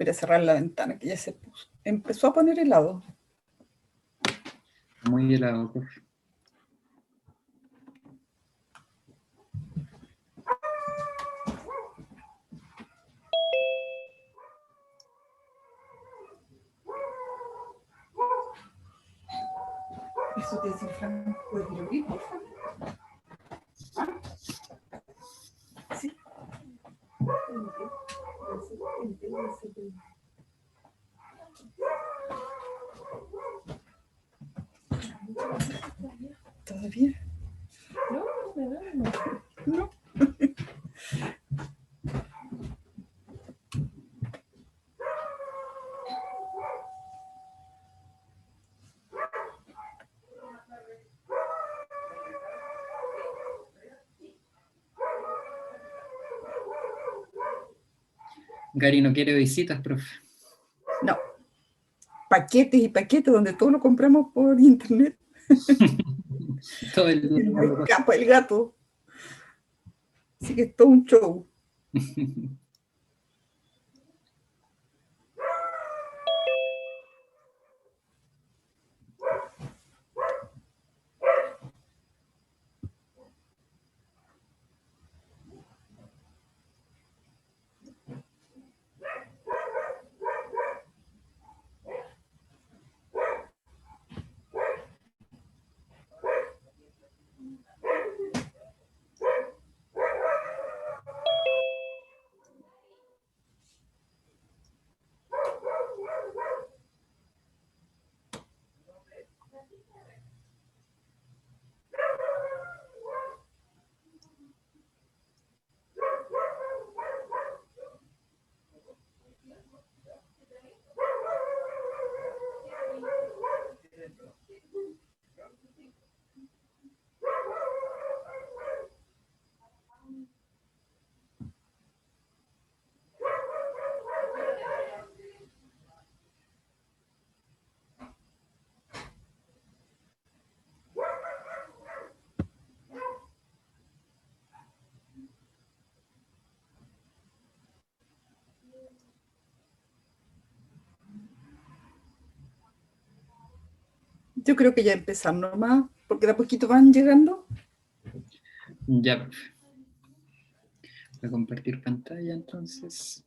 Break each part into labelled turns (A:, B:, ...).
A: Voy a cerrar la ventana, que ya se empezó a poner helado.
B: Muy helado, profe.
A: Eso te desinflama. ¿Puedes abrir, por favor? Sí. ¿Todavía? No.
B: Gary no quiere visitas, profe.
A: No. Paquetes y paquetes donde todo lo compramos por internet.
B: Todo el día.
A: Me escapa el gato. Así que es todo un show. Yo creo que ya empezar nomás, porque de a poquito van llegando.
B: Ya. Voy a compartir pantalla entonces.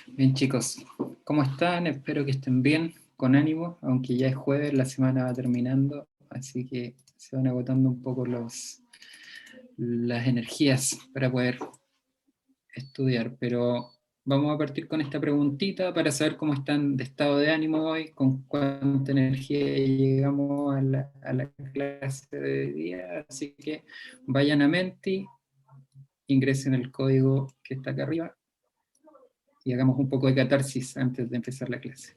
B: Bien, chicos, ¿cómo están? Espero que estén bien, con ánimo, aunque ya es jueves, la semana va terminando, así que se van agotando un poco las energías para poder estudiar, pero vamos a partir con esta preguntita para saber cómo están de estado de ánimo hoy, con cuánta energía llegamos a la clase de hoy día, así que vayan a Menti, ingresen el código que está acá arriba, y hagamos un poco de catarsis antes de empezar la clase.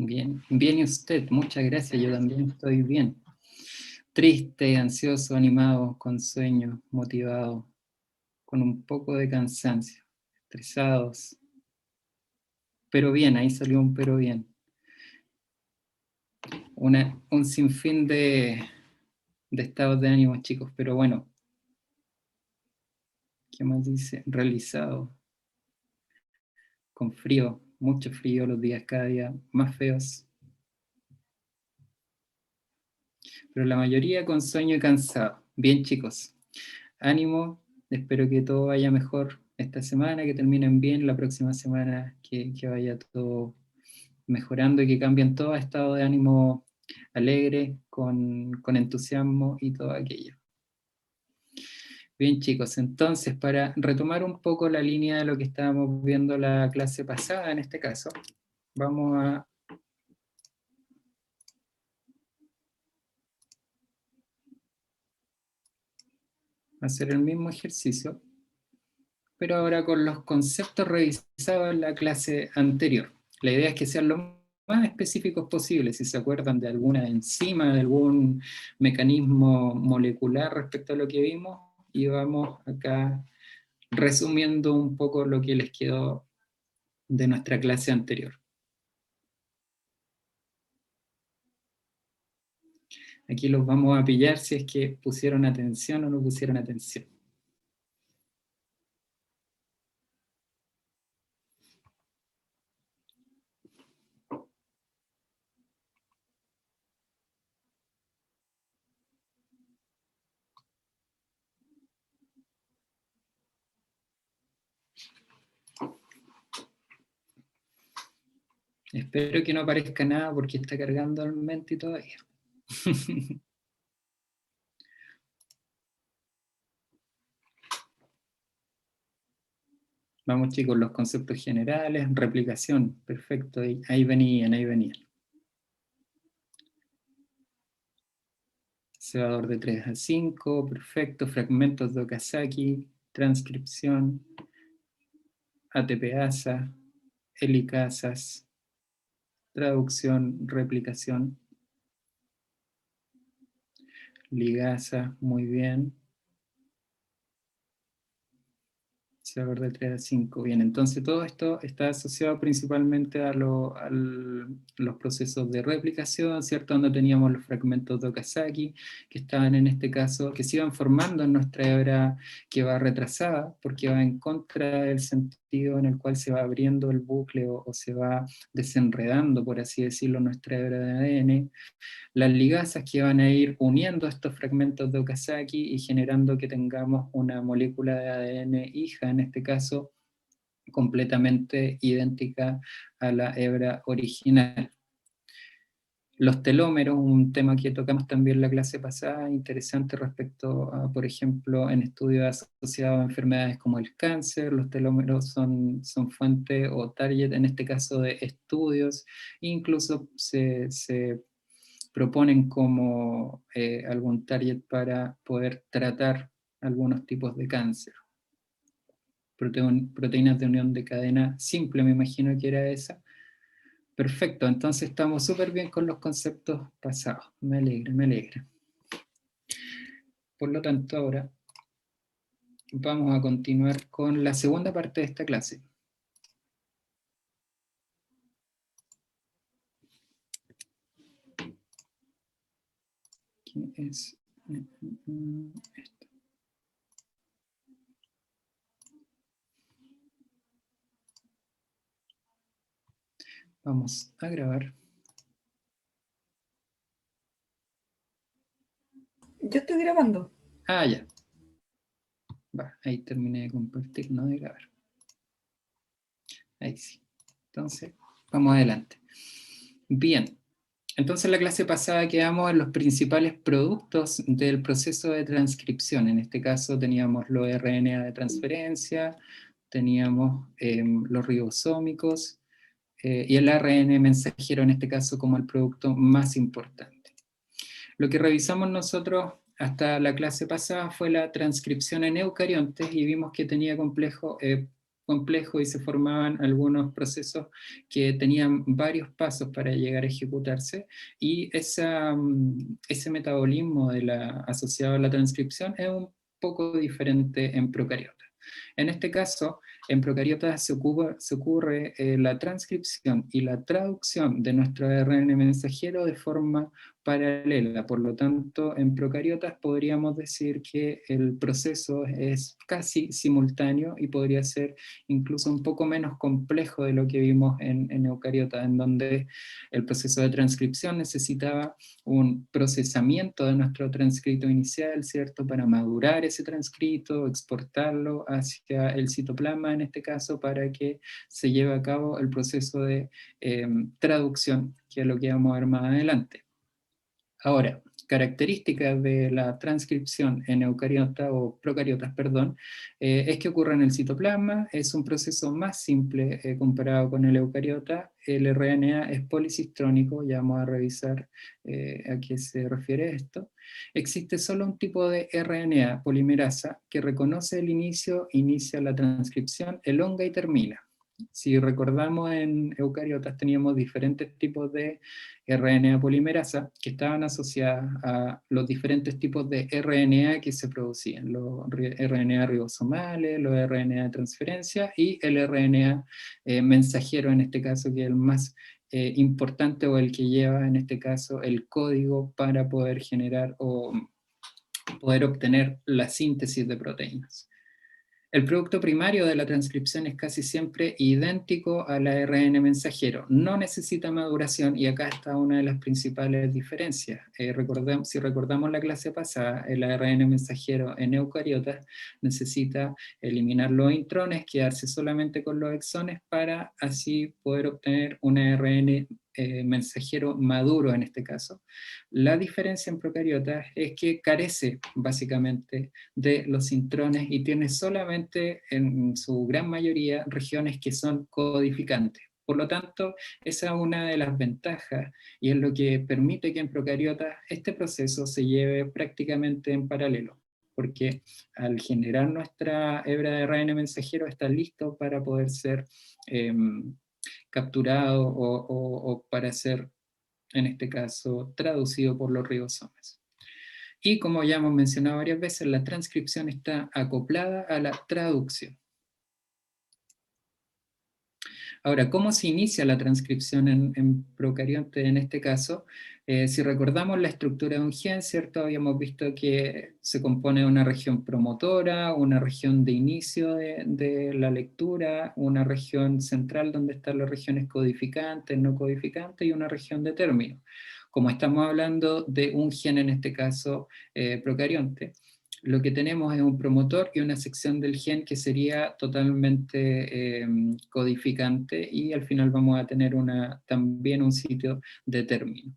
B: Bien, bien y usted, muchas gracias, yo también estoy bien. Triste, ansioso, animado, con sueño, motivado, con un poco de cansancio, estresados, pero bien, ahí salió un pero bien. Un sinfín de estados de ánimo, chicos, pero bueno. ¿Qué más dice? Realizado, con frío, mucho frío, los días cada día más feos. Pero la mayoría con sueño y cansado. Bien, chicos, ánimo, espero que todo vaya mejor esta semana, que terminen bien, la próxima semana que vaya todo mejorando y que cambien todo a estado de ánimo alegre, con entusiasmo y todo aquello. Bien chicos, entonces para retomar un poco la línea de lo que estábamos viendo la clase pasada, en este caso, vamos a hacer el mismo ejercicio, pero ahora con los conceptos revisados en la clase anterior. La idea es que sean lo más específicos posible, si se acuerdan de alguna enzima, de algún mecanismo molecular respecto a lo que vimos, y vamos acá resumiendo un poco lo que les quedó de nuestra clase anterior. Aquí los vamos a pillar si es que pusieron atención o no pusieron atención. Espero que no aparezca nada porque está cargando el mente todavía. Vamos chicos, los conceptos generales, replicación, perfecto, ahí venían, ahí venían. Cebador de 3 a 5, perfecto, fragmentos de Okazaki, transcripción, ATPasa, helicasas, traducción, replicación, ligasa, muy bien. Cebador de 3 a 5, bien, entonces todo esto está asociado principalmente a los procesos de replicación, ¿cierto? Donde teníamos los fragmentos de Okazaki, que estaban en este caso, que se iban formando en nuestra hebra que va retrasada, porque va en contra del sentido en el cual se va abriendo el bucle o se va desenredando, por así decirlo, nuestra hebra de ADN. Las ligasas que van a ir uniendo estos fragmentos de Okazaki y generando que tengamos una molécula de ADN hija, en este caso, completamente idéntica a la hebra original. Los telómeros, un tema que tocamos también en la clase pasada, interesante respecto a, por ejemplo, en estudios asociados a enfermedades como el cáncer, los telómeros son fuente o target, en este caso, de estudios, incluso se proponen como algún target para poder tratar algunos tipos de cáncer. Proteínas de unión de cadena simple, me imagino que era esa. Perfecto, entonces estamos súper bien con los conceptos pasados. Me alegra, me alegra. Por lo tanto, ahora vamos a continuar con la segunda parte de esta clase. ¿Qué es esto? Vamos a grabar.
A: Yo estoy grabando.
B: Ah, ya. Va, ahí terminé de compartir, no de grabar. Ahí sí. Entonces, vamos adelante. Bien. Entonces, en la clase pasada quedamos en los principales productos del proceso de transcripción. En este caso teníamos los RNA de transferencia, teníamos los ribosómicos y el ARN mensajero, en este caso, como el producto más importante. Lo que revisamos nosotros hasta la clase pasada fue la transcripción en eucariontes y vimos que tenía complejo y se formaban algunos procesos que tenían varios pasos para llegar a ejecutarse, y ese metabolismo asociado a la transcripción es un poco diferente en procariotas. En este caso, en procariotas se ocurre la transcripción y la traducción de nuestro ARN mensajero de forma paralela. Por lo tanto, en procariotas podríamos decir que el proceso es casi simultáneo y podría ser incluso un poco menos complejo de lo que vimos en eucariotas, en donde el proceso de transcripción necesitaba un procesamiento de nuestro transcrito inicial, ¿cierto? Para madurar ese transcrito, exportarlo hacia hacia el citoplasma en este caso para que se lleve a cabo el proceso de traducción, que es lo que vamos a ver más adelante. Ahora, características de la transcripción en eucariotas o procariotas, perdón, es que ocurre en el citoplasma, es un proceso más simple comparado con el eucariota. El RNA es policistrónico, ya vamos a revisar a qué se refiere esto. Existe solo un tipo de RNA, polimerasa, que reconoce el inicio, inicia la transcripción, elonga y termina. Si recordamos, en eucariotas teníamos diferentes tipos de RNA polimerasa que estaban asociadas a los diferentes tipos de RNA que se producían, los RNA ribosomales, los RNA de transferencia y el RNA mensajero en este caso, que es el más importante o el que lleva en este caso el código para poder generar o poder obtener la síntesis de proteínas. El producto primario de la transcripción es casi siempre idéntico al ARN mensajero, no necesita maduración y acá está una de las principales diferencias. Si recordamos la clase pasada, el ARN mensajero en eucariotas necesita eliminar los intrones, quedarse solamente con los exones para así poder obtener un ARN mensajero maduro en este caso. La diferencia en procariotas es que carece básicamente de los intrones y tiene solamente en su gran mayoría regiones que son codificantes. Por lo tanto, esa es una de las ventajas y es lo que permite que en procariotas este proceso se lleve prácticamente en paralelo, porque al generar nuestra hebra de ARN mensajero está listo para poder ser capturado o para ser, en este caso, traducido por los ribosomas. Y como ya hemos mencionado varias veces, la transcripción está acoplada a la traducción. Ahora, ¿cómo se inicia la transcripción en procarionte en este caso? Si recordamos la estructura de un gen, ¿cierto? Habíamos visto que se compone de una región promotora, una región de inicio de la lectura, una región central donde están las regiones codificantes, no codificantes, y una región de término. Como estamos hablando de un gen, en este caso procarionte, lo que tenemos es un promotor y una sección del gen que sería totalmente codificante, y al final vamos a tener también un sitio de término.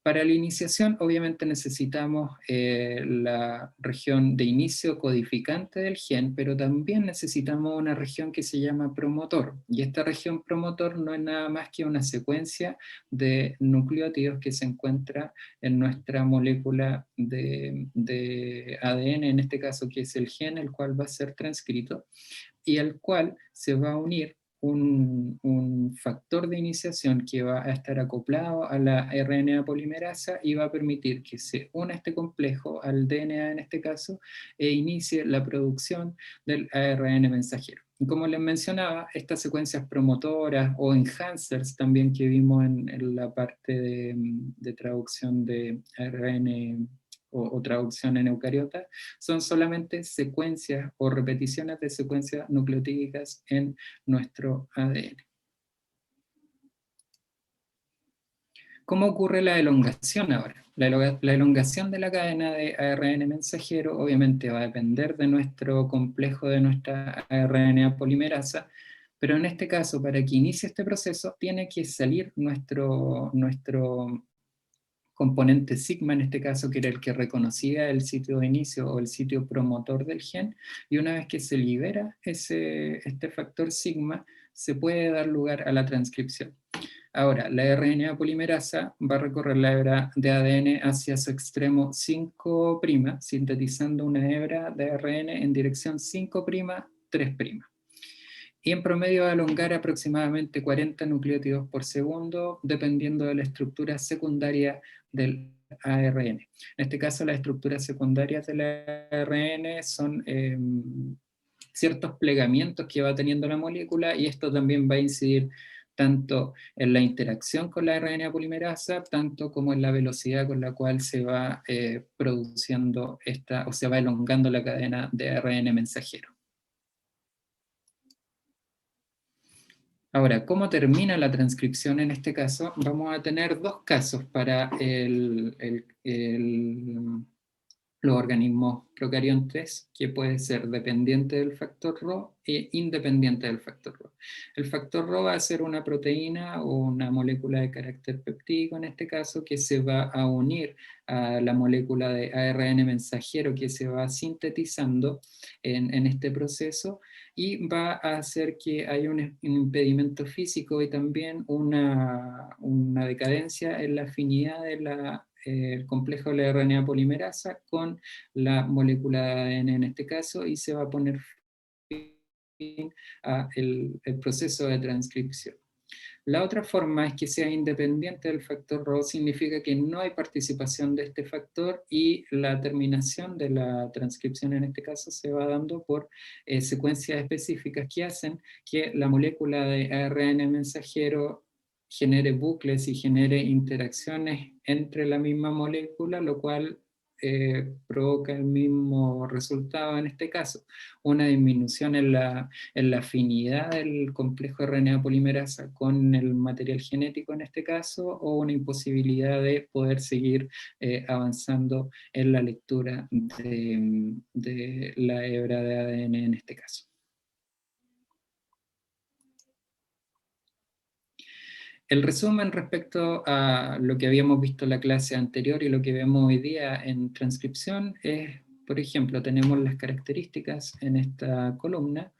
B: Para la iniciación, obviamente necesitamos la región de inicio codificante del gen, pero también necesitamos una región que se llama promotor. Y esta región promotor no es nada más que una secuencia de nucleótidos que se encuentra en nuestra molécula de ADN, en este caso, que es el gen, el cual va a ser transcrito, y al cual se va a unir un factor de iniciación que va a estar acoplado a la RNA polimerasa y va a permitir que se una este complejo al DNA en este caso e inicie la producción del ARN mensajero. Y como les mencionaba, estas secuencias promotoras o enhancers también que vimos en la parte de traducción de ARN o traducción en eucariota, son solamente secuencias o repeticiones de secuencias nucleotídicas en nuestro ADN. ¿Cómo ocurre la elongación ahora? La elongación de la cadena de ARN mensajero obviamente va a depender de nuestro complejo, de nuestra RNA polimerasa, pero en este caso, para que inicie este proceso, tiene que salir nuestro componente sigma, en este caso, que era el que reconocía el sitio de inicio o el sitio promotor del gen, y una vez que se libera este factor sigma, se puede dar lugar a la transcripción. Ahora, la RNA polimerasa va a recorrer la hebra de ADN hacia su extremo 5', sintetizando una hebra de ARN en dirección 5', 3'. Y en promedio va a alongar aproximadamente 40 nucleótidos por segundo, dependiendo de la estructura secundaria del ARN. En este caso, las estructuras secundarias del ARN son ciertos plegamientos que va teniendo la molécula, y esto también va a incidir tanto en la interacción con la RNA polimerasa, tanto como en la velocidad con la cual se va produciendo o se va elongando la cadena de ARN mensajero. Ahora, ¿cómo termina la transcripción en este caso? Vamos a tener dos casos para los organismos procariontes, que puede ser dependiente del factor Rho e independiente del factor Rho. El factor Rho va a ser una proteína o una molécula de carácter peptídico, en este caso, que se va a unir a la molécula de ARN mensajero que se va sintetizando en este proceso, y va a hacer que haya un impedimento físico y también una decadencia en la afinidad de el complejo de la RNA polimerasa con la molécula de ADN en este caso, y se va a poner fin a el proceso de transcripción. La otra forma es que sea independiente del factor Rho, significa que no hay participación de este factor y la terminación de la transcripción en este caso se va dando por secuencias específicas que hacen que la molécula de ARN mensajero genere bucles y genere interacciones entre la misma molécula, lo cual provoca el mismo resultado en este caso, una disminución en la afinidad del complejo RNA polimerasa con el material genético en este caso, o una imposibilidad de poder seguir avanzando en la lectura de la hebra de ADN en este caso. El resumen respecto a lo que habíamos visto en la clase anterior y lo que vemos hoy día en transcripción es, por ejemplo, tenemos las características en esta columna.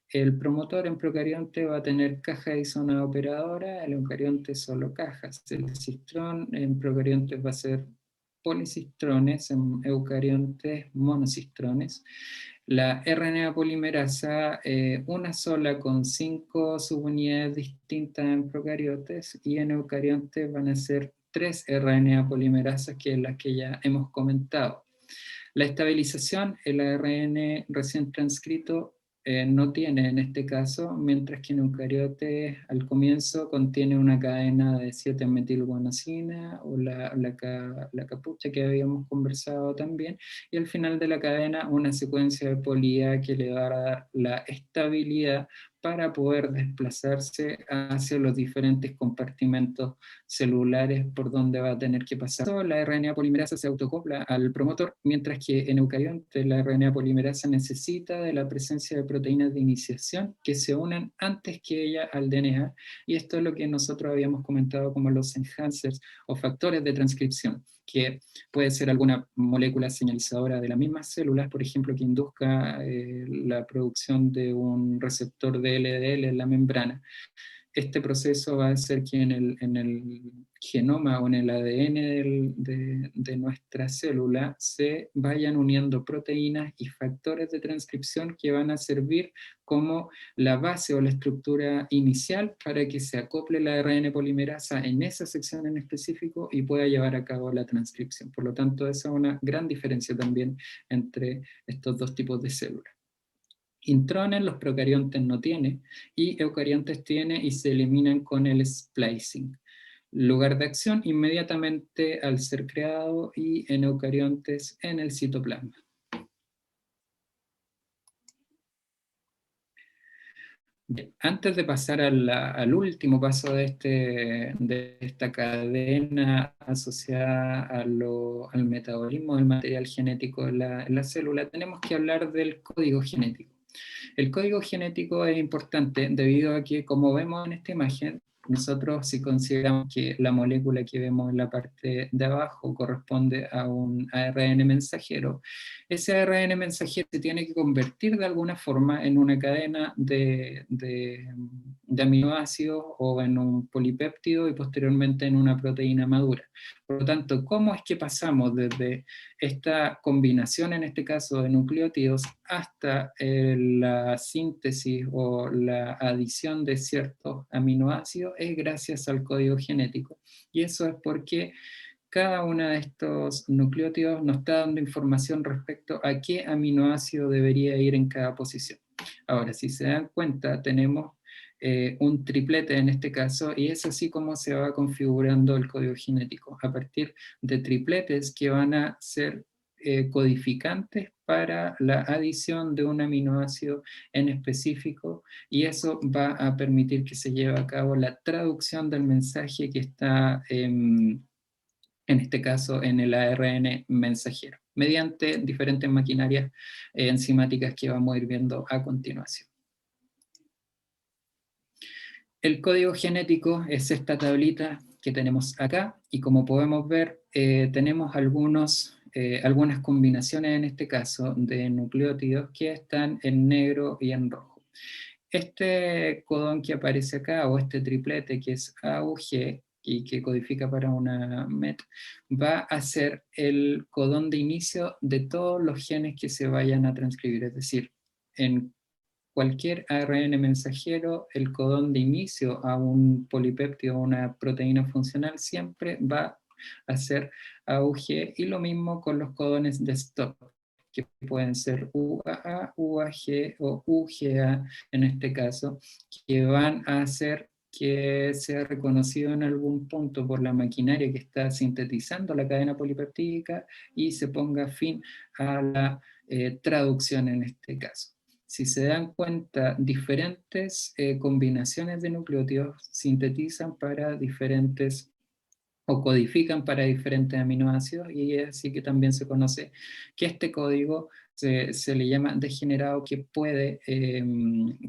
B: El promotor en procarionte va a tener caja y zona operadora, el eucarionte solo cajas. El cistrón en procariontes va a ser policistrones, en eucariontes monocistrone. La RNA polimerasa, una sola con 5 subunidades distintas en procariotes, y en eucariontes van a ser 3 RNA polimerasas, que es las que ya hemos comentado. La estabilización, el ARN recién transcrito no tiene en este caso, mientras que en eucariotes al comienzo contiene una cadena de 7-metilguanosina o la capucha que habíamos conversado también, y al final de la cadena una secuencia de polía que le va a dar la estabilidad para poder desplazarse hacia los diferentes compartimentos celulares por donde va a tener que pasar. La RNA polimerasa se autocopla al promotor, mientras que en eucariontes la RNA polimerasa necesita de la presencia de proteínas de iniciación que se unan antes que ella al DNA, y esto es lo que nosotros habíamos comentado como los enhancers o factores de transcripción, que puede ser alguna molécula señalizadora de las mismas células, por ejemplo, que induzca la producción de un receptor de LDL en la membrana. Este proceso va a hacer que en el genoma o en el ADN de nuestra célula se vayan uniendo proteínas y factores de transcripción que van a servir como la base o la estructura inicial para que se acople la ARN polimerasa en esa sección en específico y pueda llevar a cabo la transcripción. Por lo tanto, esa es una gran diferencia también entre estos dos tipos de células. Intrones los procariontes no tiene, y eucariontes tiene, y se eliminan con el splicing. Lugar de acción inmediatamente al ser creado, y en eucariontes en el citoplasma. Bien, antes de pasar al último paso de esta cadena asociada al metabolismo del material genético en la célula, tenemos que hablar del código genético. El código genético es importante debido a que, como vemos en esta imagen, nosotros, si consideramos que la molécula que vemos en la parte de abajo corresponde a un ARN mensajero, ese ARN mensajero se tiene que convertir de alguna forma en una cadena de aminoácidos o en un polipéptido y posteriormente en una proteína madura. Por lo tanto, ¿cómo es que pasamos desde esta combinación, en este caso de nucleótidos, hasta la síntesis o la adición de ciertos aminoácidos? Es gracias al código genético. Y eso es porque cada uno de estos nucleótidos nos está dando información respecto a qué aminoácido debería ir en cada posición. Ahora, si se dan cuenta, tenemos un triplete en este caso, y es así como se va configurando el código genético, a partir de tripletes que van a ser codificantes para la adición de un aminoácido en específico, y eso va a permitir que se lleve a cabo la traducción del mensaje que está en este caso en el ARN mensajero, mediante diferentes maquinarias enzimáticas que vamos a ir viendo a continuación. El código genético es esta tablita que tenemos acá, y como podemos ver, tenemos algunas combinaciones en este caso de nucleótidos que están en negro y en rojo. Este codón que aparece acá, o este triplete que es AUG, y que codifica para una MET, va a ser el codón de inicio de todos los genes que se vayan a transcribir, es decir, en cualquier ARN mensajero, el codón de inicio a un polipéptido o una proteína funcional siempre va a ser AUG, y lo mismo con los codones de stop, que pueden ser UAA, UAG o UGA en este caso, que van a hacer que sea reconocido en algún punto por la maquinaria que está sintetizando la cadena polipeptídica y se ponga fin a la traducción en este caso. Si se dan cuenta, diferentes combinaciones de nucleótidos sintetizan para diferentes o codifican para diferentes aminoácidos, y así que también se conoce que este código se le llama degenerado, que puede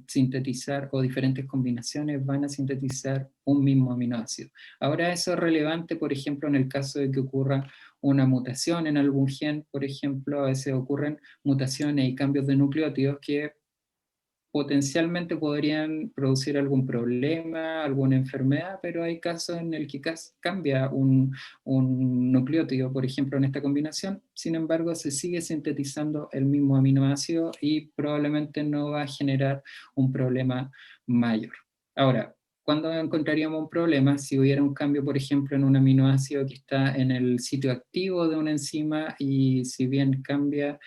B: sintetizar, o diferentes combinaciones van a sintetizar un mismo aminoácido. Ahora, eso es relevante, por ejemplo, en el caso de que ocurra una mutación en algún gen. Por ejemplo, a veces ocurren mutaciones y cambios de nucleótidos que potencialmente podrían producir algún problema, alguna enfermedad, pero hay casos en el que cambia un nucleótido, por ejemplo, en esta combinación. Sin embargo, se sigue sintetizando el mismo aminoácido y probablemente no va a generar un problema mayor. Ahora, ¿cuándo encontraríamos un problema? Si hubiera un cambio, por ejemplo, en un aminoácido que está en el sitio activo de una enzima, y si bien cambia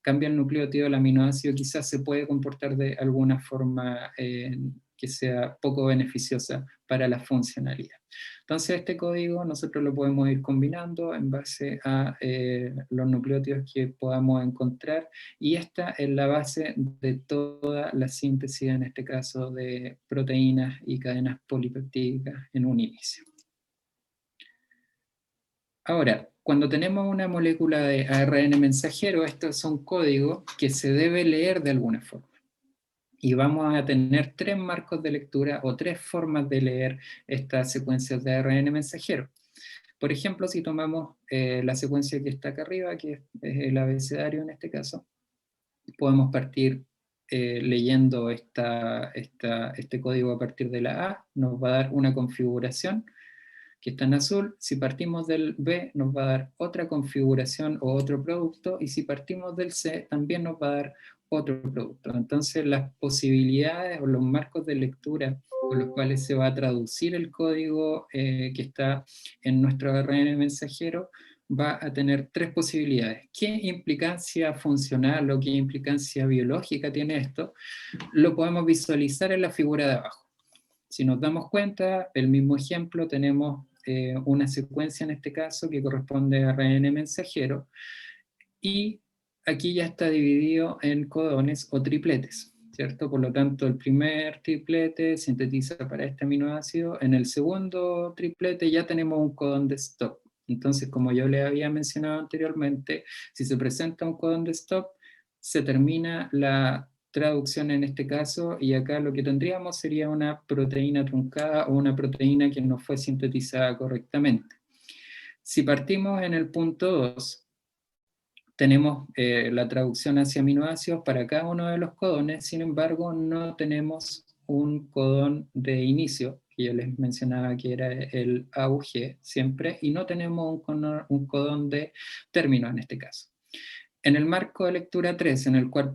B: cambia el nucleótido del aminoácido, quizás se puede comportar de alguna forma que sea poco beneficiosa para la funcionalidad. Entonces, este código nosotros lo podemos ir combinando en base a los nucleótidos que podamos encontrar, y esta es la base de toda la síntesis, en este caso, de proteínas y cadenas polipeptídicas en un inicio. Ahora, cuando tenemos una molécula de ARN mensajero, esto es un código que se debe leer de alguna forma. Y vamos a tener tres marcos de lectura, o tres formas de leer estas secuencias de ARN mensajero. Por ejemplo, si tomamos la secuencia que está acá arriba, que es el abecedario en este caso, podemos partir leyendo este código a partir de la A. Nos va a dar una configuración que está en azul. Si partimos del B, nos va a dar otra configuración o otro producto, y si partimos del C, también nos va a dar otro producto. Entonces, las posibilidades o los marcos de lectura con los cuales se va a traducir el código que está en nuestro ARN mensajero va a tener tres posibilidades. ¿Qué implicancia funcional o qué implicancia biológica tiene esto? Lo podemos visualizar en la figura de abajo. Si nos damos cuenta, el mismo ejemplo, tenemos una secuencia en este caso que corresponde a ARN mensajero, y aquí ya está dividido en codones o tripletes, ¿cierto? Por lo tanto, el primer triplete sintetiza para este aminoácido. En el segundo triplete ya tenemos un codón de stop. Entonces, como yo le había mencionado anteriormente, si se presenta un codón de stop, se termina la traducción en este caso, y acá lo que tendríamos sería una proteína truncada o una proteína que no fue sintetizada correctamente. Si partimos en el punto 2, tenemos la traducción hacia aminoácidos para cada uno de los codones. Sin embargo, no tenemos un codón de inicio, que yo les mencionaba que era el AUG siempre, y no tenemos un codón de término en este caso. En el marco de lectura 3, en el cual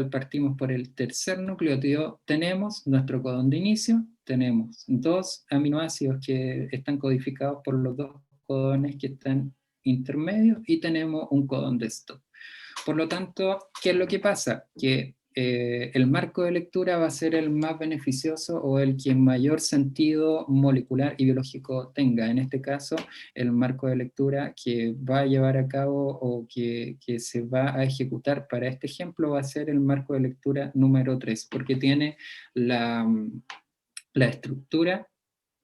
B: partimos por el tercer nucleótido, tenemos nuestro codón de inicio, tenemos dos aminoácidos que están codificados por los dos codones que están intermedios, y tenemos un codón de stop. Por lo tanto, ¿qué es lo que pasa? Que el marco de lectura va a ser el más beneficioso, o el que mayor sentido molecular y biológico tenga. En este caso, el marco de lectura que va a llevar a cabo, o que se va a ejecutar para este ejemplo, va a ser el marco de lectura número 3, porque tiene la estructura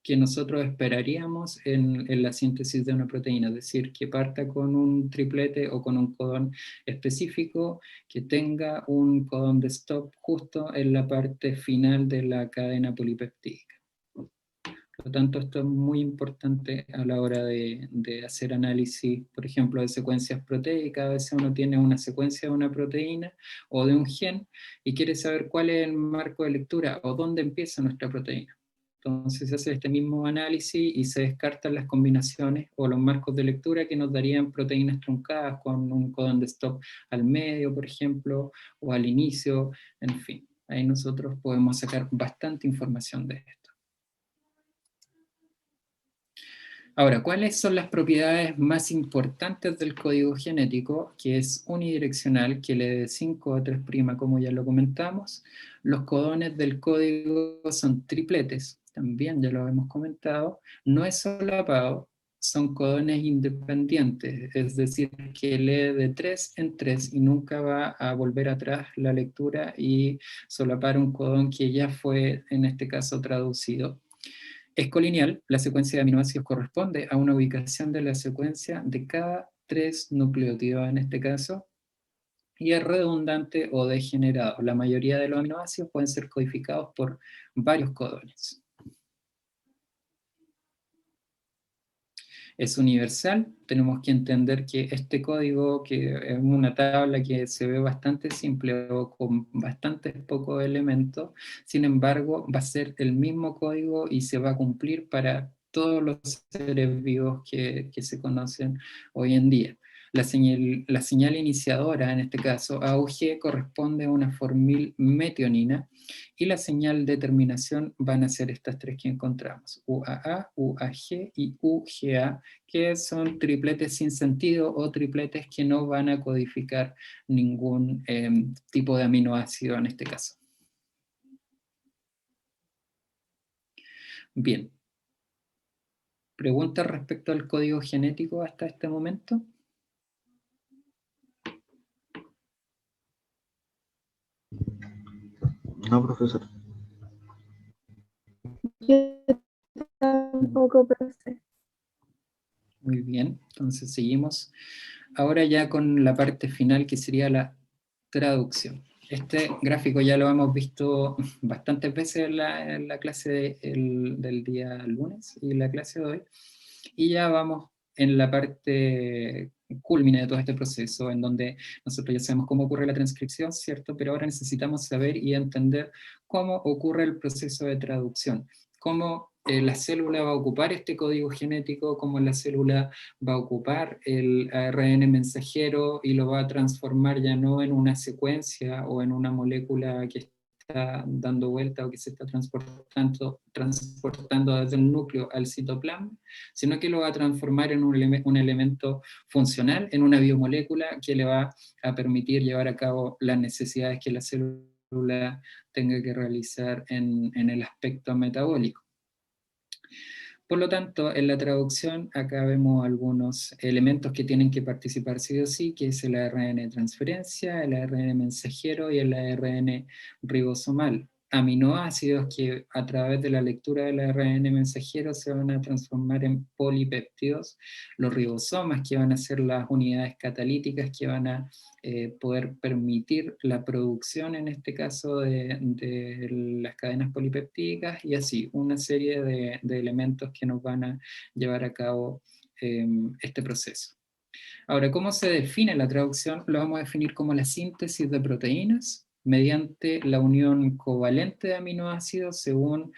B: que nosotros esperaríamos en la síntesis de una proteína, es decir, que parta con un triplete o con un codón específico, que tenga un codón de stop justo en la parte final de la cadena polipeptídica. Por lo tanto, esto es muy importante a la hora de hacer análisis, por ejemplo, de secuencias proteicas. A veces uno tiene una secuencia de una proteína o de un gen y quiere saber cuál es el marco de lectura o dónde empieza nuestra proteína. Entonces se hace este mismo análisis y se descartan las combinaciones o los marcos de lectura que nos darían proteínas truncadas con un codón de stop al medio, por ejemplo, o al inicio, en fin. Ahí nosotros podemos sacar bastante información de esto. Ahora, ¿cuáles son las propiedades más importantes del código genético? Que es unidireccional, que lee de 5 a 3', como ya lo comentamos. Los codones del código son tripletes, también ya lo hemos comentado. No es solapado, son codones independientes, es decir, que lee de 3 en 3 y nunca va a volver atrás la lectura y solapar un codón que ya fue, en este caso, traducido. Es colineal, la secuencia de aminoácidos corresponde a una ubicación de la secuencia de cada 3 nucleótidos en este caso, y es redundante o degenerado. La mayoría de los aminoácidos pueden ser codificados por varios codones. Es universal, tenemos que entender que este código, que es una tabla que se ve bastante simple o con bastantes pocos elementos, sin embargo va a ser el mismo código y se va a cumplir para todos los seres vivos que se conocen hoy en día. La señal iniciadora, en este caso AUG, corresponde a una formilmetionina, y la señal de terminación van a ser estas tres que encontramos, UAA, UAG y UGA, que son tripletes sin sentido o tripletes que no van a codificar ningún tipo de aminoácido en este caso. Bien. ¿Preguntas respecto al código genético hasta este momento?
C: No, profesor.
D: Yo tampoco, profe.
B: Muy bien, entonces seguimos. Ahora ya con la parte final, que sería la traducción. Este gráfico ya lo hemos visto bastantes veces en la clase del día lunes y la clase de hoy. Y ya vamos en la parte culmine de todo este proceso, en donde nosotros ya sabemos cómo ocurre la transcripción, ¿cierto? Pero ahora necesitamos saber y entender cómo ocurre el proceso de traducción, cómo la célula va a ocupar este código genético, cómo la célula va a ocupar el ARN mensajero y lo va a transformar ya no en una secuencia o en una molécula que está dando vuelta o que se está transportando desde el núcleo al citoplasma, sino que lo va a transformar en un elemento funcional, en una biomolécula que le va a permitir llevar a cabo las necesidades que la célula tenga que realizar en el aspecto metabólico. Por lo tanto, en la traducción acá vemos algunos elementos que tienen que participar sí o sí, que es el ARN de transferencia, el ARN mensajero y el ARN ribosomal. Aminoácidos que a través de la lectura del ARN mensajero se van a transformar en polipéptidos, los ribosomas que van a ser las unidades catalíticas que van a poder permitir la producción, en este caso, de las cadenas polipeptídicas, y así, una serie de elementos que nos van a llevar a cabo este proceso. Ahora, ¿cómo se define la traducción? Lo vamos a definir como la síntesis de proteínas mediante la unión covalente de aminoácidos según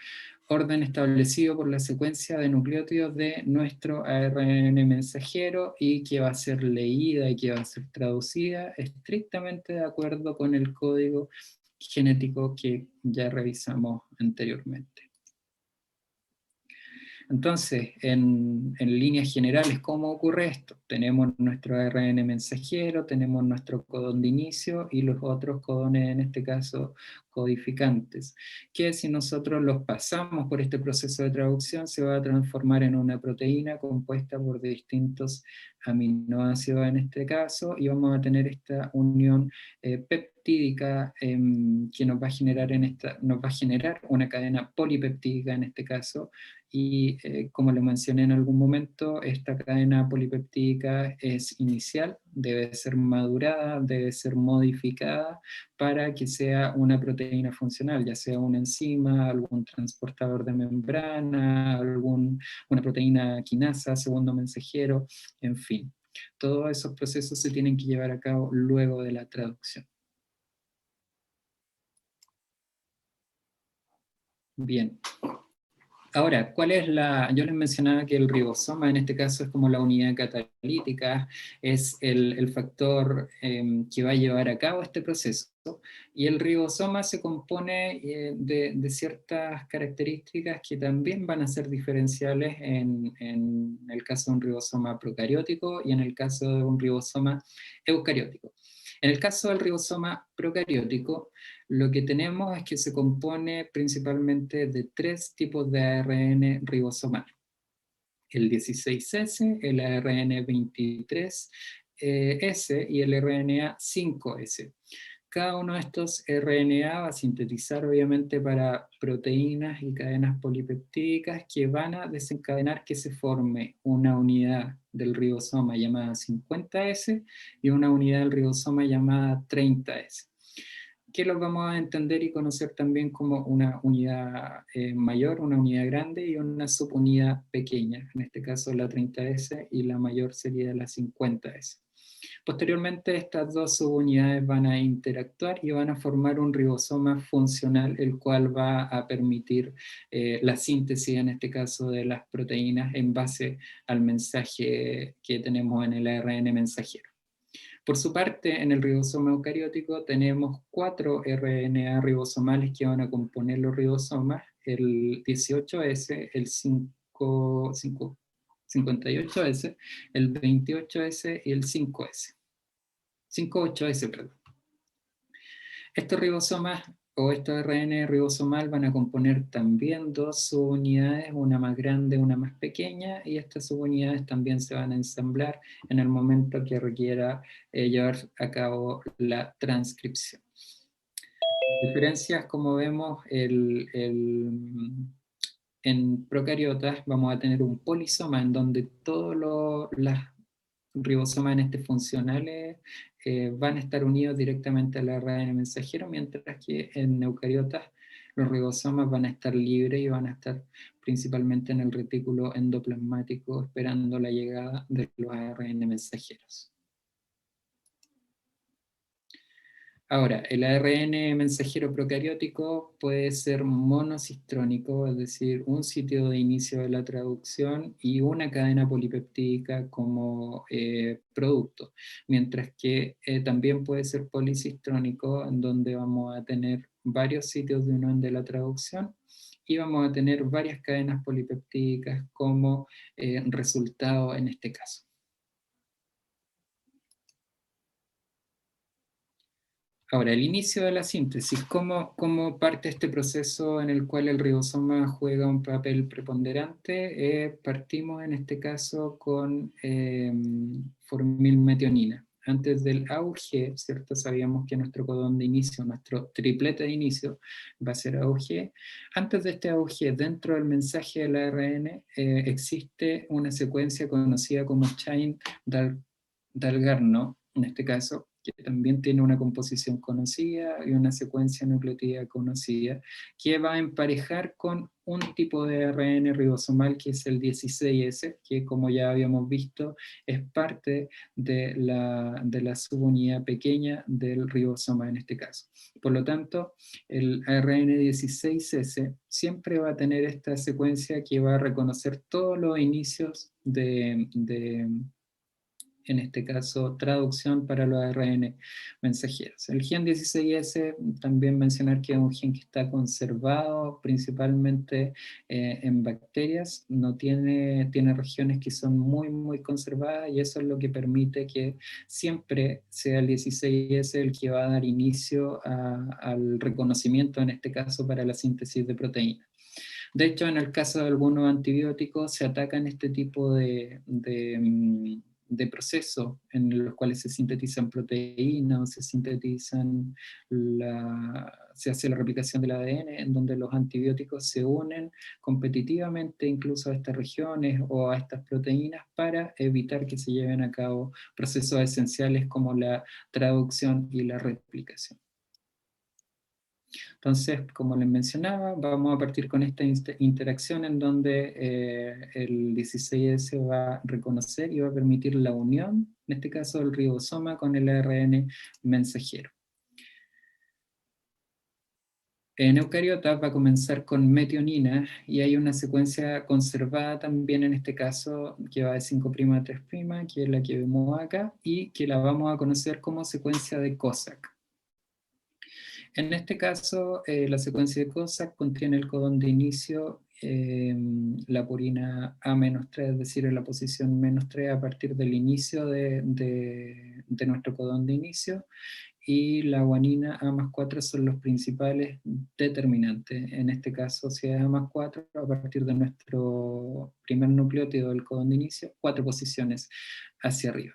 B: orden establecido por la secuencia de nucleótidos de nuestro ARN mensajero, y que va a ser leída y que va a ser traducida estrictamente de acuerdo con el código genético que ya revisamos anteriormente. Entonces, en líneas generales, ¿cómo ocurre esto? Tenemos nuestro ARN mensajero, tenemos nuestro codón de inicio y los otros codones, en este caso, codificantes, que si nosotros los pasamos por este proceso de traducción, se va a transformar en una proteína compuesta por distintos aminoácidos en este caso, y vamos a tener esta unión peptídica que nos va a generar una cadena polipeptídica en este caso, y como le mencioné en algún momento, esta cadena polipeptídica es inicial, debe ser madurada, debe ser modificada para que sea una proteína funcional, ya sea una enzima, algún transportador de membrana, una proteína quinasa, segundo mensajero, en fin. Todos esos procesos se tienen que llevar a cabo luego de la traducción. Bien. Ahora, ¿cuál es yo les mencionaba que el ribosoma en este caso es como la unidad catalítica, es el factor que va a llevar a cabo este proceso, y el ribosoma se compone de ciertas características que también van a ser diferenciales en el caso de un ribosoma procariótico y en el caso de un ribosoma eucariótico. En el caso del ribosoma procariótico, lo que tenemos es que se compone principalmente de 3 tipos de ARN ribosomal. El 16S, el ARN 23S y el RNA 5S. Cada uno de estos RNA va a sintetizar obviamente para proteínas y cadenas polipeptídicas que van a desencadenar que se forme una unidad del ribosoma llamada 50S y una unidad del ribosoma llamada 30S, que los vamos a entender y conocer también como una unidad mayor, una unidad grande y una subunidad pequeña, en este caso la 30S y la mayor sería la 50S. Posteriormente estas dos subunidades van a interactuar y van a formar un ribosoma funcional, el cual va a permitir la síntesis, en este caso, de las proteínas en base al mensaje que tenemos en el ARN mensajero. Por su parte, en el ribosoma eucariótico tenemos 4 RNA ribosomales que van a componer los ribosomas, el 18S, el 58S, el 28S y el 5S. 58S, perdón. Estos ribosomas o estos RN ribosomal van a componer también 2 subunidades, una más grande, una más pequeña, y estas subunidades también se van a ensamblar en el momento que requiera llevar a cabo la transcripción. Las diferencias, como vemos, en procariotas vamos a tener un polisoma en donde todos las ribosomas funcionales van a estar unidos directamente al ARN mensajero, mientras que en eucariotas los ribosomas van a estar libres y van a estar principalmente en el retículo endoplasmático esperando la llegada de los ARN mensajeros. Ahora, el ARN mensajero procariótico puede ser monocistrónico, es decir, un sitio de inicio de la traducción y una cadena polipeptídica como producto, mientras que también puede ser policistrónico, en donde vamos a tener varios sitios de unión de la traducción y vamos a tener varias cadenas polipeptídicas como resultado en este caso. Ahora, el inicio de la síntesis, ¿cómo parte este proceso en el cual el ribosoma juega un papel preponderante? Partimos en este caso con formilmetionina. Antes del AUG, ¿cierto? Sabíamos que nuestro codón de inicio, nuestro triplete de inicio, va a ser AUG. Antes de este AUG, dentro del mensaje del ARN, existe una secuencia conocida como Chain-Dalgarno, en este caso, que también tiene una composición conocida y una secuencia nucleotídea conocida, que va a emparejar con un tipo de ARN ribosomal que es el 16S, que como ya habíamos visto es parte de la subunidad pequeña del ribosoma en este caso. Por lo tanto, el ARN 16S siempre va a tener esta secuencia que va a reconocer todos los inicios en este caso, traducción para los ARN mensajeros. El gen 16S, también mencionar que es un gen que está conservado principalmente en bacterias, tiene regiones que son muy, muy conservadas, y eso es lo que permite que siempre sea el 16S el que va a dar inicio al reconocimiento, en este caso, para la síntesis de proteínas. De hecho, en el caso de algunos antibióticos se atacan este tipo de procesos en los cuales se sintetizan proteínas o se hace la replicación del ADN, en donde los antibióticos se unen competitivamente incluso a estas regiones o a estas proteínas para evitar que se lleven a cabo procesos esenciales como la traducción y la replicación. Entonces, como les mencionaba, vamos a partir con esta interacción en donde el 16S va a reconocer y va a permitir la unión, en este caso del ribosoma, con el ARN mensajero. En eucariotas va a comenzar con metionina, y hay una secuencia conservada también en este caso que va de 5' a 3', que es la que vemos acá, y que la vamos a conocer como secuencia de Kozak. En este caso, la secuencia de Kozak contiene el codón de inicio, la purina A-3, es decir, en la posición -3 a partir del inicio de nuestro codón de inicio, y la guanina A+4 son los principales determinantes. En este caso, si es A+4, a partir de nuestro primer nucleótido del codón de inicio, 4 posiciones hacia arriba.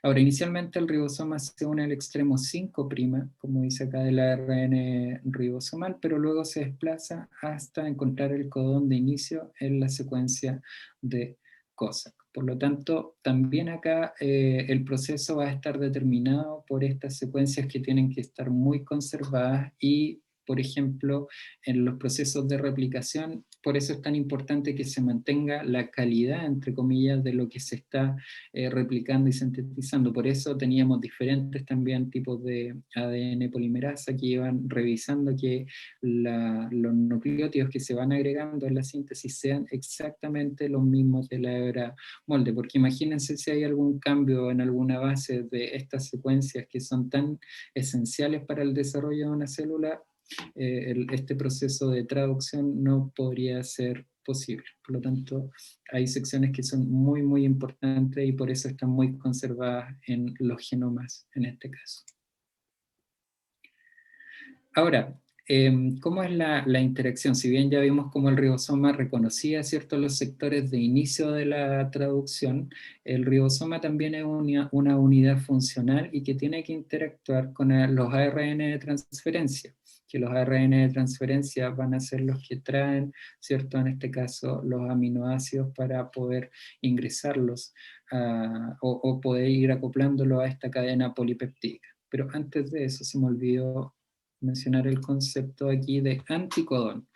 B: Ahora, inicialmente el ribosoma se une al extremo 5', como dice acá del ARN ribosomal, pero luego se desplaza hasta encontrar el codón de inicio en la secuencia de Kozak. Por lo tanto, también acá el proceso va a estar determinado por estas secuencias que tienen que estar muy conservadas, y, por ejemplo, en los procesos de replicación, por eso es tan importante que se mantenga la calidad, entre comillas, de lo que se está replicando y sintetizando. Por eso teníamos diferentes también tipos de ADN polimerasa que iban revisando que los nucleótidos que se van agregando en la síntesis sean exactamente los mismos de la hebra molde, porque imagínense si hay algún cambio en alguna base de estas secuencias que son tan esenciales para el desarrollo de una célula, este proceso de traducción no podría ser posible. Por lo tanto, hay secciones que son muy, muy importantes, y por eso están muy conservadas en los genomas en este caso. Ahora, ¿cómo es la interacción? Si bien ya vimos cómo el ribosoma reconocía, ¿cierto?, los sectores de inicio de la traducción, el ribosoma también es una unidad funcional y que tiene que interactuar con los ARN de transferencia, que los ARN de transferencia van a ser los que traen, ¿cierto?, en este caso, los aminoácidos para poder ingresarlos o poder ir acoplándolo a esta cadena polipeptídica. Pero antes de eso se me olvidó mencionar el concepto aquí de anticodón.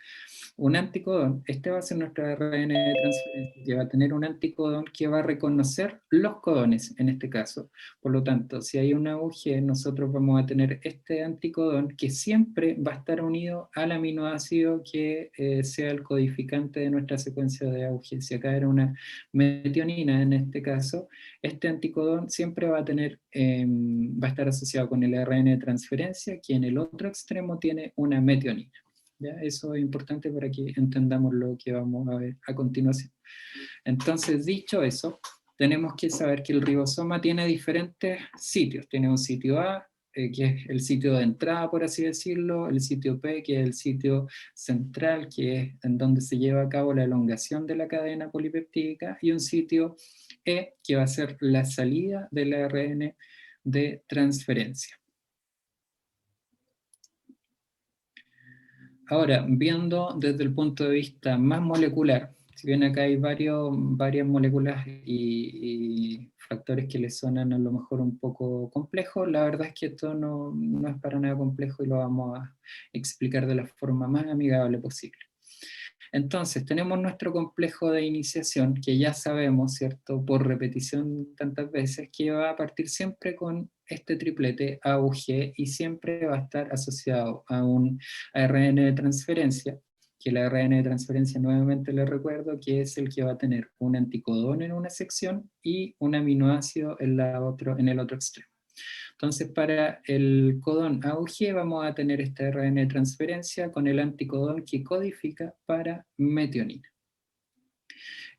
B: Un anticodón, este va a ser nuestro ARN de transferencia, que va a tener un anticodón que va a reconocer los codones en este caso. Por lo tanto, si hay una UG, nosotros vamos a tener este anticodón que siempre va a estar unido al aminoácido que sea el codificante de nuestra secuencia de AUG. Si acá era una metionina en este caso, este anticodón siempre va a estar asociado con el ARN de transferencia, que en el otro extremo tiene una metionina. ¿Ya? Eso es importante para que entendamos lo que vamos a ver a continuación. Entonces, dicho eso, tenemos que saber que el ribosoma tiene diferentes sitios. Tiene un sitio A, que es el sitio de entrada, por así decirlo, el sitio P, que es el sitio central, que es en donde se lleva a cabo la elongación de la cadena polipeptídica, y un sitio E, que va a ser la salida del ARN de transferencia. Ahora, viendo desde el punto de vista más molecular, si bien acá hay varias moléculas y factores que les suenan a lo mejor un poco complejos, la verdad es que esto no es para nada complejo y lo vamos a explicar de la forma más amigable posible. Entonces, tenemos nuestro complejo de iniciación, que ya sabemos, ¿cierto?, por repetición tantas veces, que va a partir siempre con este triplete AUG y siempre va a estar asociado a un ARN de transferencia, que el ARN de transferencia, nuevamente les recuerdo, que es el que va a tener un anticodón en una sección y un aminoácido en el otro extremo. Entonces, para el codón A u G vamos a tener este ARN de transferencia con el anticodón que codifica para metionina.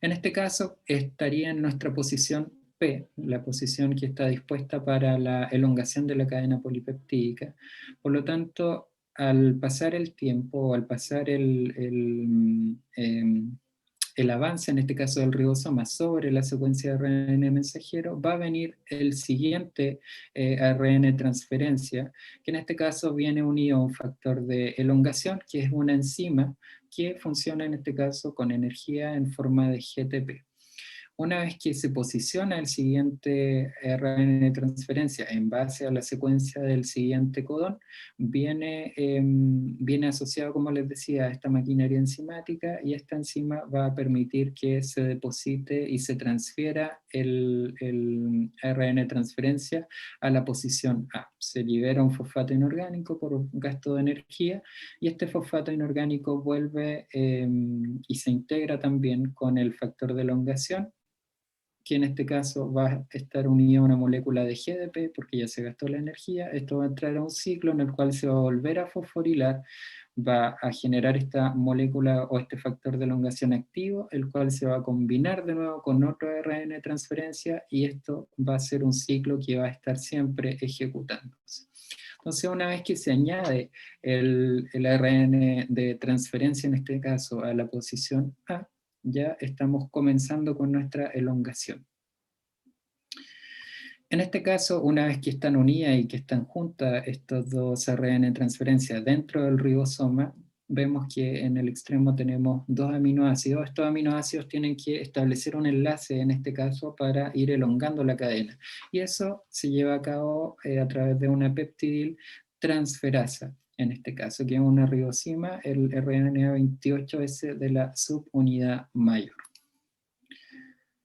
B: En este caso, estaría en nuestra posición P, la posición que está dispuesta para la elongación de la cadena polipeptídica. Por lo tanto, al pasar el tiempo, o al pasar el avance, en este caso del ribosoma, sobre la secuencia de ARN mensajero, va a venir el siguiente ARN transferencia, que en este caso viene unido a un factor de elongación, que es una enzima que funciona en este caso con energía en forma de GTP. Una vez que se posiciona el siguiente RNA de transferencia en base a la secuencia del siguiente codón, viene asociado, como les decía, a esta maquinaria enzimática, y esta enzima va a permitir que se deposite y se transfiera el ARN de transferencia a la posición A. Se libera un fosfato inorgánico por gasto de energía, y este fosfato inorgánico vuelve y se integra también con el factor de elongación, que en este caso va a estar unido a una molécula de GDP, porque ya se gastó la energía. Esto va a entrar a un ciclo en el cual se va a volver a fosforilar, va a generar esta molécula o este factor de elongación activo, el cual se va a combinar de nuevo con otro ARN de transferencia, y esto va a ser un ciclo que va a estar siempre ejecutándose. Entonces, una vez que se añade el ARN de transferencia, en este caso, a la posición A, ya estamos comenzando con nuestra elongación. En este caso, una vez que están unidas y que están juntas estos dos ARN de transferencia dentro del ribosoma, vemos que en el extremo tenemos dos aminoácidos. Estos aminoácidos tienen que establecer un enlace, en este caso, para ir elongando la cadena. Y eso se lleva a cabo a través de una peptidil transferasa, en este caso, que es una ribosima, el RNA28S de la subunidad mayor.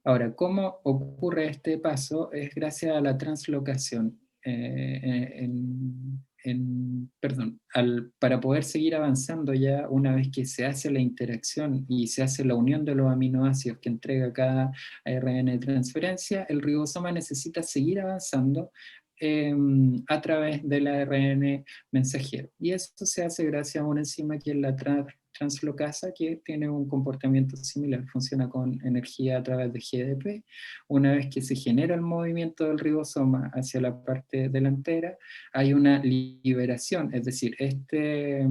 B: Ahora, ¿cómo ocurre este paso? Es gracias a la translocación. Para poder seguir avanzando, ya una vez que se hace la interacción y se hace la unión de los aminoácidos que entrega cada ARN de transferencia, el ribosoma necesita seguir avanzando a través del ARN mensajero. Y eso se hace gracias a una enzima que es la translocasa, que tiene un comportamiento similar, funciona con energía a través de GDP. Una vez que se genera el movimiento del ribosoma hacia la parte delantera, hay una liberación, es decir, este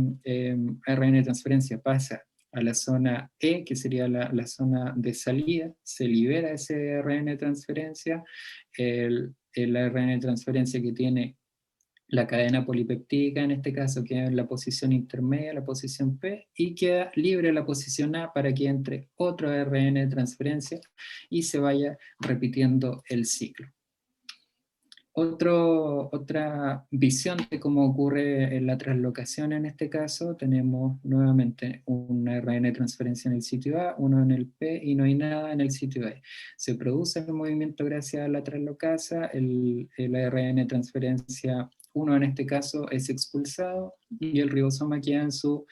B: ARN de transferencia pasa a la zona E, que sería la zona de salida, se libera ese ARN de transferencia, el ARN de transferencia que tiene la cadena polipeptídica, en este caso, queda en la posición intermedia, la posición P, y queda libre la posición A para que entre otro ARN de transferencia y se vaya repitiendo el ciclo. Otra visión de cómo ocurre en la translocación en este caso, tenemos nuevamente un ARN de transferencia en el sitio A, uno en el P, y no hay nada en el sitio B. Se produce el movimiento gracias a la translocasa, el ARN de transferencia 1 en este caso es expulsado, y el ribosoma queda en su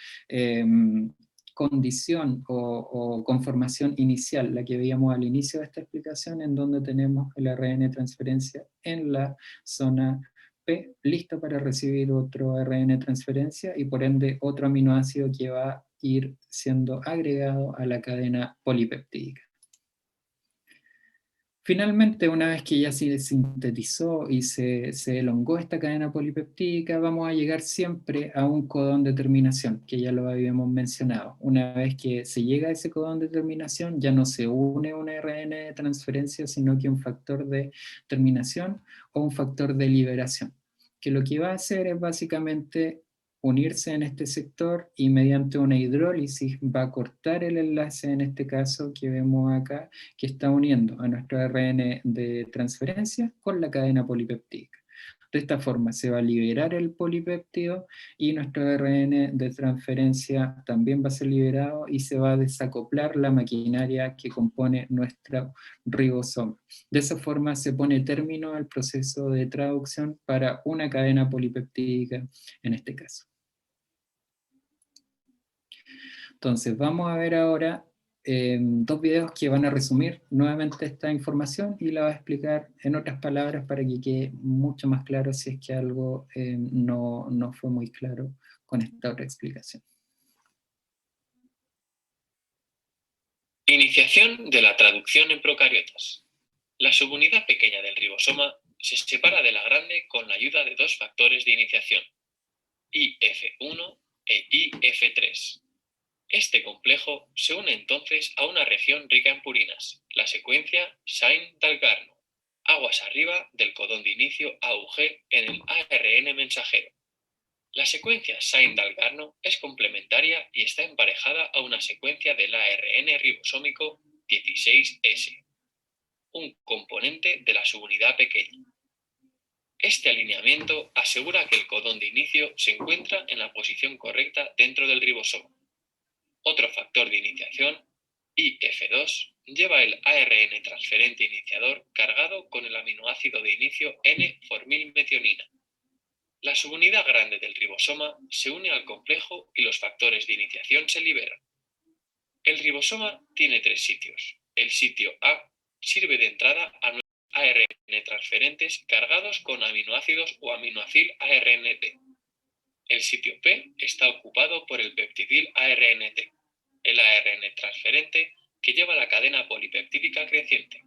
B: condición o conformación inicial, la que veíamos al inicio de esta explicación, en donde tenemos el ARN de transferencia en la zona P, listo para recibir otro ARN de transferencia y por ende otro aminoácido que va a ir siendo agregado a la cadena polipeptídica. Finalmente, una vez que ya se sintetizó y se elongó esta cadena polipeptídica, vamos a llegar siempre a un codón de terminación, que ya lo habíamos mencionado. Una vez que se llega a ese codón de terminación, ya no se une un ARN de transferencia, sino que un factor de terminación o un factor de liberación, que lo que va a hacer es básicamente unirse en este sector y mediante una hidrólisis va a cortar el enlace, en este caso que vemos acá, que está uniendo a nuestro ARN de transferencia con la cadena polipeptídica. De esta forma se va a liberar el polipéptido y nuestro ARN de transferencia también va a ser liberado y se va a desacoplar la maquinaria que compone nuestro ribosoma. De esa forma se pone término al proceso de traducción para una cadena polipeptídica en este caso. Entonces, vamos a ver ahora dos videos que van a resumir nuevamente esta información y la voy a explicar en otras palabras para que quede mucho más claro si es que algo no fue muy claro con esta otra explicación.
C: Iniciación de la traducción en procariotas. La subunidad pequeña del ribosoma se separa de la grande con la ayuda de dos factores de iniciación, IF1 e IF3. Este complejo se une entonces a una región rica en purinas, la secuencia Sain-Dalgarno, aguas arriba del codón de inicio AUG en el ARN mensajero. La secuencia Sain-Dalgarno es complementaria y está emparejada a una secuencia del ARN ribosómico 16S, un componente de la subunidad pequeña. Este alineamiento asegura que el codón de inicio se encuentra en la posición correcta dentro del ribosoma. Otro factor de iniciación, IF2, lleva el ARN transferente iniciador cargado con el aminoácido de inicio N-formilmetionina. La subunidad grande del ribosoma se une al complejo y los factores de iniciación se liberan. El ribosoma tiene tres sitios. El sitio A sirve de entrada a nuevos ARN transferentes cargados con aminoácidos o aminoacil ARNT. El sitio P está ocupado por el peptidil ARNT, el ARN transferente que lleva la cadena polipeptídica creciente.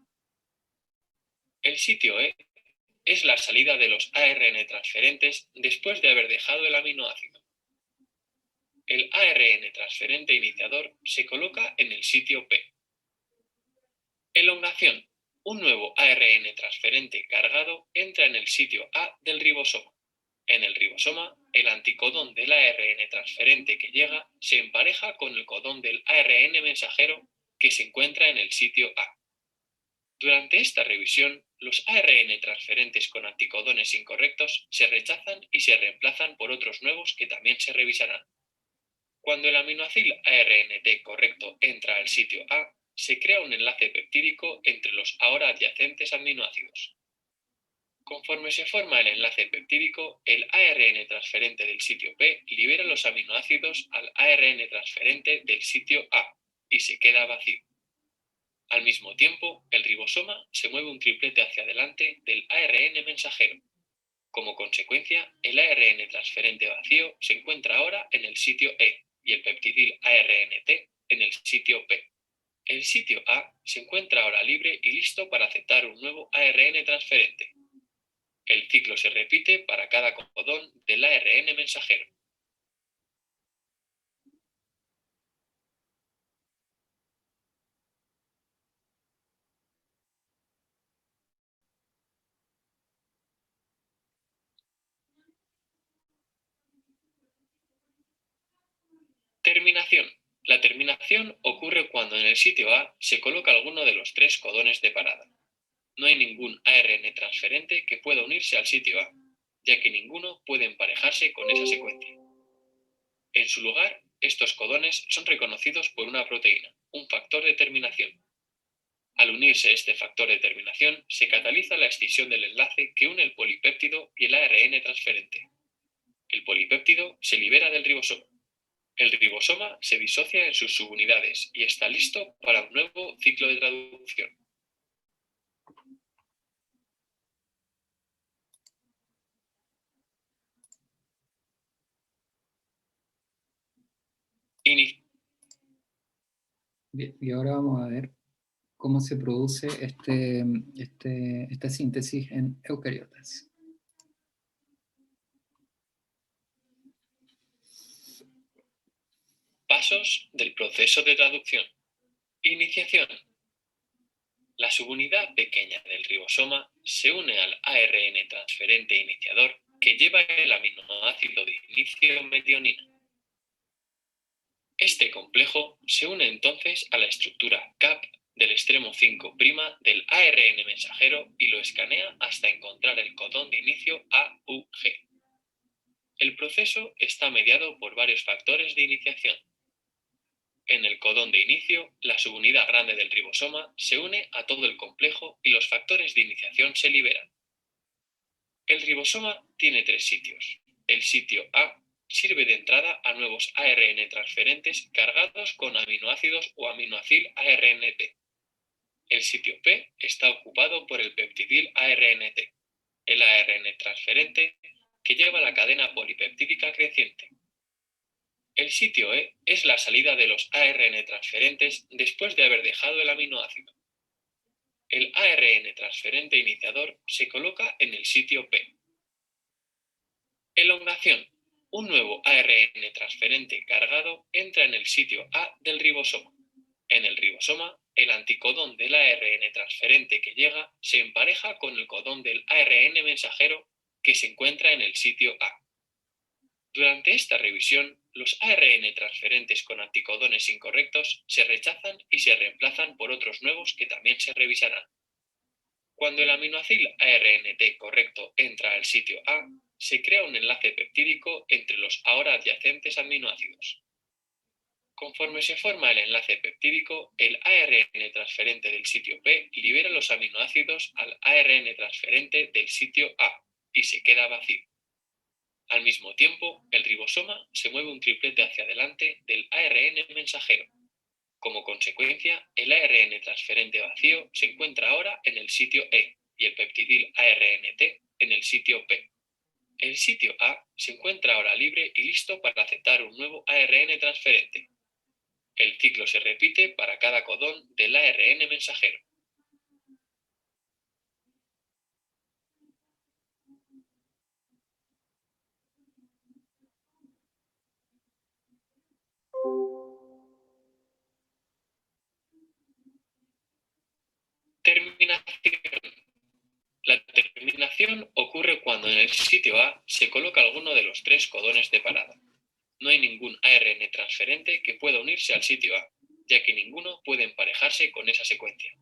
C: El sitio E es la salida de los ARN transferentes después de haber dejado el aminoácido. El ARN transferente iniciador se coloca en el sitio P. Elongación. Un nuevo ARN transferente cargado entra en el sitio A del ribosoma. En el ribosoma, el anticodón del ARN transferente que llega se empareja con el codón del ARN mensajero que se encuentra en el sitio A. Durante esta revisión, los ARN transferentes con anticodones incorrectos se rechazan y se reemplazan por otros nuevos que también se revisarán. Cuando el aminoacil ARNT correcto entra al sitio A, se crea un enlace peptídico entre los ahora adyacentes aminoácidos. Conforme se forma el enlace peptídico, el ARN transferente del sitio P libera los aminoácidos al ARN transferente del sitio A y se queda vacío. Al mismo tiempo, el ribosoma se mueve un triplete hacia adelante del ARN mensajero. Como consecuencia, el ARN transferente vacío se encuentra ahora en el sitio E y el peptidil ARNT en el sitio P. El sitio A se encuentra ahora libre y listo para aceptar un nuevo ARN transferente. El ciclo se repite para cada codón del ARN mensajero. Terminación. La terminación ocurre cuando en el sitio A se coloca alguno de los tres codones de parada. No hay ningún ARN transferente que pueda unirse al sitio A, ya que ninguno puede emparejarse con esa secuencia. En su lugar, estos codones son reconocidos por una proteína, un factor de terminación. Al unirse este factor de terminación, se cataliza la escisión del enlace que une el polipéptido y el ARN transferente. El polipéptido se libera del ribosoma. El ribosoma se disocia en sus subunidades y está listo para un nuevo ciclo de traducción.
B: Bien, y ahora vamos a ver cómo se produce esta síntesis en eucariotas.
C: Pasos del proceso de traducción. Iniciación. La subunidad pequeña del ribosoma se une al ARN transferente iniciador que lleva el aminoácido de inicio metionina. Este complejo se une entonces a la estructura CAP del extremo 5' del ARN mensajero y lo escanea hasta encontrar el codón de inicio AUG. El proceso está mediado por varios factores de iniciación. En el codón de inicio, la subunidad grande del ribosoma se une a todo el complejo y los factores de iniciación se liberan. El ribosoma tiene tres sitios. El sitio A sirve de entrada a nuevos ARN transferentes cargados con aminoácidos o aminoacil ARNT. El sitio P está ocupado por el peptidil ARNT, el ARN transferente que lleva la cadena polipeptídica creciente. El sitio E es la salida de los ARN transferentes después de haber dejado el aminoácido. El ARN transferente iniciador se coloca en el sitio P. Elongación. Un nuevo ARN transferente cargado entra en el sitio A del ribosoma. En el ribosoma, el anticodón del ARN transferente que llega se empareja con el codón del ARN mensajero que se encuentra en el sitio A. Durante esta revisión, los ARN transferentes con anticodones incorrectos se rechazan y se reemplazan por otros nuevos que también se revisarán. Cuando el aminoacil ARNT correcto entra al sitio A, se crea un enlace peptídico entre los ahora adyacentes aminoácidos. Conforme se forma el enlace peptídico, el ARN transferente del sitio P libera los aminoácidos al ARN transferente del sitio A y se queda vacío. Al mismo tiempo, el ribosoma se mueve un triplete hacia adelante del ARN mensajero. Como consecuencia, el ARN transferente vacío se encuentra ahora en el sitio E y el peptidil ARNT en el sitio P. El sitio A se encuentra ahora libre y listo para aceptar un nuevo ARN transferente. El ciclo se repite para cada codón del ARN mensajero. Terminación. La terminación ocurre cuando en el sitio A se coloca alguno de los tres codones de parada. No hay ningún ARN transferente que pueda unirse al sitio A, ya que ninguno puede emparejarse con esa secuencia.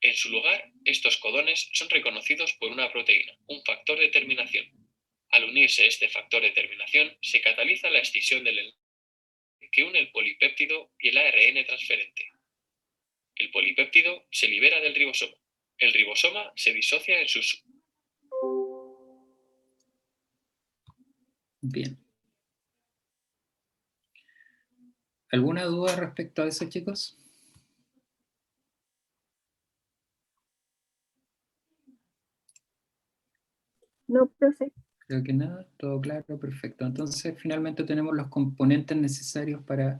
C: En su lugar, estos codones son reconocidos por una proteína, un factor de terminación. Al unirse este factor de terminación, se cataliza la escisión del enlace que une el polipéptido y el ARN transferente. El polipéptido se libera del ribosoma. El ribosoma se disocia en sus...
B: Bien. ¿Alguna duda respecto a eso, chicos?
D: No, profe.
B: Creo que nada, todo claro, perfecto. Entonces, finalmente tenemos los componentes necesarios para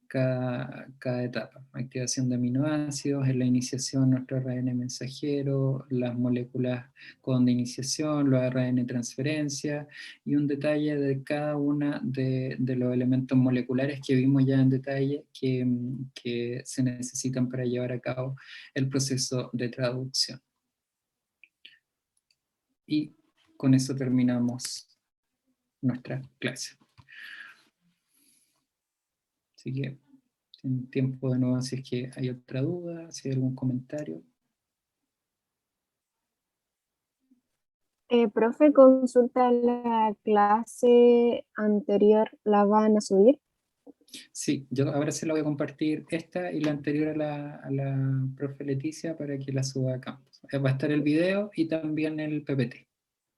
B: cada etapa. Activación de aminoácidos, en la iniciación nuestro ARN mensajero, las moléculas con de iniciación, los ARN transferencia, y un detalle de cada una de los elementos moleculares que vimos ya en detalle que se necesitan para llevar a cabo el proceso de traducción. Y con eso terminamos nuestra clase. Así que, en tiempo de nuevo, si es que hay otra duda, si hay algún comentario.
D: Profe, consulta la clase anterior, ¿la van a subir?
B: Sí, yo ahora se la voy a compartir esta y la anterior a la profe Leticia para que la suba acá. Va a estar el video y también el PPT.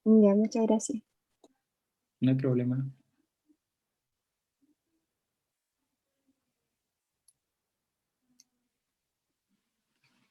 D: Ya, muchas gracias.
B: No hay problema.